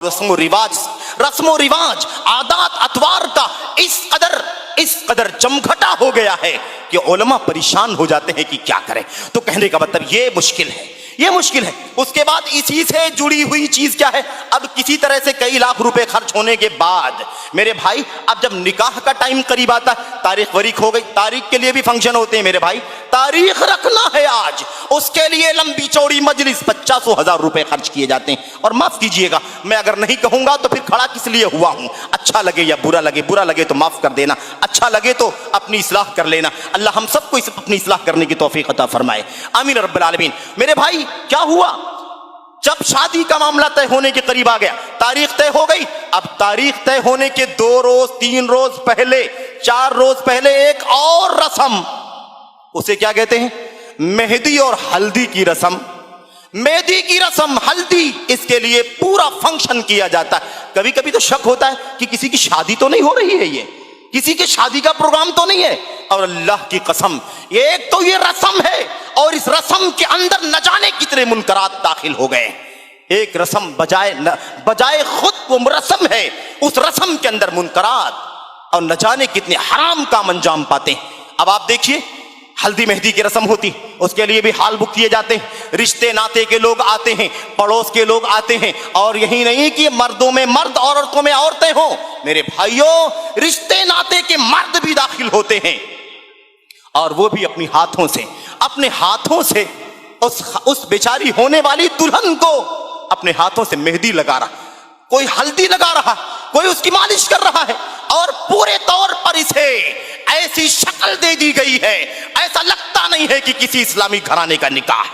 रस्मो रिवाज आदात अतवार का इस कदर जमघटा हो गया है कि उलमा परेशान हो जाते हैं कि क्या करें। तो कहने का मतलब ये मुश्किल है, ये मुश्किल है। उसके बाद इसी से जुड़ी हुई चीज क्या है, अब किसी तरह से कई लाख रुपए खर्च होने के बाद मेरे भाई अब जब निकाह का टाइम करीब आता है, तारीख वरीख हो गई, तारीख के लिए भी फंक्शन होते हैं मेरे भाई, तारीख रखना है आज, उसके लिए लंबी चौड़ी मजलिस 50,000 रुपए खर्च किए जाते हैं। और माफ कीजिएगा, मैं अगर नहीं कहूंगा तो फिर खड़ा किस लिए हुआ हूं, अच्छा लगे या बुरा लगे तो माफ कर देना, अच्छा लगे तो अपनी इस्लाह कर लेना। अल्लाह हम सबको अपनी इस्लाह करने की तौफीक अता फरमाए, आमीन रब्बल आलमीन। मेरे भाई क्या हुआ, जब शादी का मामला तय होने के करीब आ गया, तारीख तय हो गई, अब तारीख तय होने के 2 रोज 3 रोज पहले 4 रोज पहले एक और रस्म, उसे क्या कहते हैं, मेहंदी और हल्दी की रस्म। मेहंदी की रस्म, हल्दी, इसके लिए पूरा फंक्शन किया जाता है। कभी कभी तो शक होता है कि किसी की शादी तो नहीं हो रही है, ये किसी की शादी का प्रोग्राम तो नहीं है। और अल्लाह की कसम, एक तो ये रस्म है और इस रस्म के अंदर न जाने कितने मुनकरात दाखिल हो गए। एक रस्म बजाय खुद वो रस्म है, उस रस्म के अंदर मुनकरात और न जाने कितने हराम काम अंजाम पाते हैं। अब आप देखिए, हल्दी मेहंदी की रस्म होती, उसके लिए भी हाल बुक किए जाते हैं, रिश्ते नाते के लोग आते हैं, पड़ोस के लोग आते हैं, और यही नहीं कि मर्दों में मर्द और औरतों में औरतें हों, मेरे भाइयों रिश्ते नाते के मर्द भी दाखिल होते हैं, और वो भी अपने हाथों से उस बेचारी होने वाली दुल्हन को अपने हाथों से मेहंदी लगा रहा, कोई हल्दी लगा रहा, कोई उसकी मालिश कर रहा है, और पूरे तौर पर इसे ऐसी शक्ल दे दी गई है, ऐसा लगता नहीं है कि किसी इस्लामी घराने का निकाह,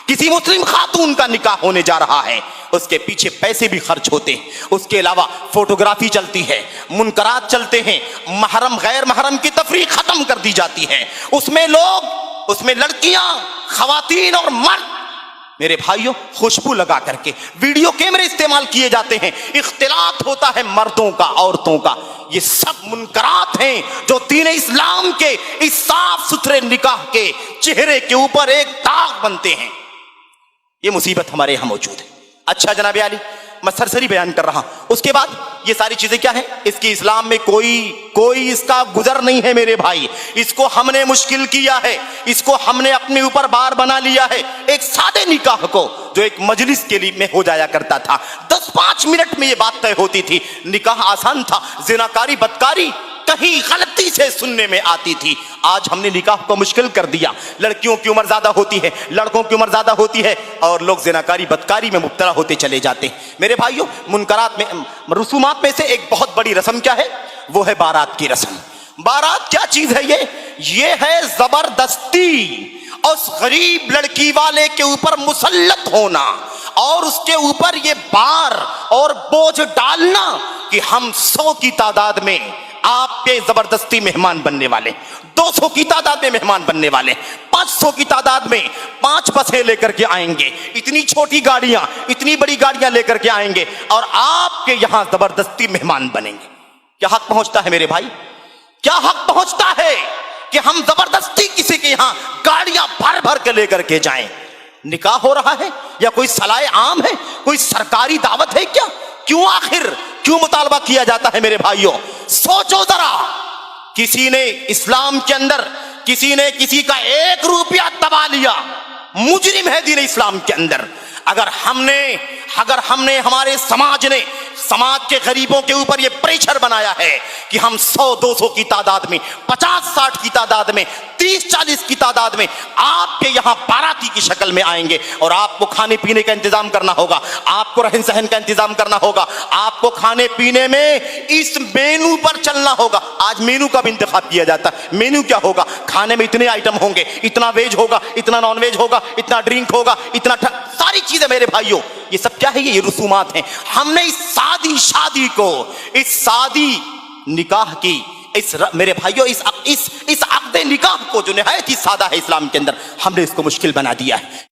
किसी मुस्लिम खातून का निकाह होने जा रहा है। उसके पीछे पैसे भी खर्च होते हैं, उसके अलावा फोटोग्राफी चलती है, मुनकरात चलते हैं, महरम गैर महरम की तफरीक खत्म कर दी जाती है, उसमें लड़कियां, खवातीन और मर्द मेरे भाइयों खुशबू लगा करके वीडियो कैमरे इस्तेमाल किए जाते हैं, इख्तिलात होता है मर्दों का औरतों का। ये सब मुनकरात हैं जो दीन इस्लाम के इस साफ सुथरे निकाह के चेहरे के ऊपर एक दाग बनते हैं। ये मुसीबत हमारे यहां मौजूद है। अच्छा जनाब आली, मैं सरसरी बयान कर रहा हूं, उसके बाद ये सारी चीजें क्या है, इसकी इस्लाम में कोई इसका गुजर नहीं है मेरे भाई। इसको हमने मुश्किल किया है, इसको हमने अपने ऊपर बार बना लिया है। एक सादे निकाह को जो एक मजलिस के लिए में हो जाया करता था, 10-5 मिनट में ये बात तय होती थी, निकाह आसान था, जिनाकारी बदकारी कहीं गलती से सुनने में आती थी। आज हमने निकाह को मुश्किल कर दिया, लड़कियों की उम्र ज्यादा होती है, लड़कों की उम्र ज्यादा होती है, और लोग जिनाकारी बदकारी में मुब्तला होते चले जाते हैं। मेरे भाइयों, मुनकरात में रसूमात में से एक बहुत बड़ी रस्म क्या है, वो है बारात की रस्म। बारात क्या चीज है, ये है जबरदस्ती उस गरीब लड़की वाले के ऊपर मुसल्लत होना, और उसके ऊपर ये बार और बोझ डालना कि हम 100 की तादाद में आपके जबरदस्ती मेहमान बनने वाले, 200 की तादाद में मेहमान बनने वाले, 500 की तादाद में 5 बसें लेकर के आएंगे, इतनी छोटी गाड़ियां, इतनी बड़ी गाड़ियां लेकर के आएंगे, और आपके यहां जबरदस्ती मेहमान बनेंगे। क्या हक पहुंचता है मेरे भाई, क्या हक पहुंचता है कि हम जबरदस्ती किसी के यहां गाड़ियां भर भर के लेकर के जाएं? निकाह हो रहा है या कोई सलाए आम है, कोई सरकारी दावत है क्या? क्यों मुतालबा किया जाता है मेरे भाइयों? सोचो जरा, किसी ने इस्लाम के अंदर किसी का 1 रुपया दबा लिया, मुजरिम है दीन इस्लाम के अंदर। अगर हमने हमारे समाज के गरीबों के ऊपर ये प्रेशर बनाया है कि हम 100-200 की तादाद में, 50-60 की तादाद में, 30-40 की तादाद में आपके यहाँ बाराती की शक्ल में आएंगे, और आपको खाने पीने का इंतजाम करना होगा, आपको रहन सहन का इंतजाम करना होगा, आपको खाने पीने में इस मेनू पर चलना होगा। आज मेनू का भी इंतखाब किया जाता है। मेनू क्या होगा, खाने में इतने आइटम होंगे, इतना वेज होगा, इतना नॉन वेज होगा, इतना ड्रिंक होगा, इतना सारी चीजें मेरे भाइयों, ये सब क्या है, ये रसूमात हैं। हमने इस सादी शादी को, इस सादी निकाह की, मेरे भाइयों इस अक़्द निकाह को जो निहायत ही सादा है इस्लाम के अंदर, हमने इसको मुश्किल बना दिया है।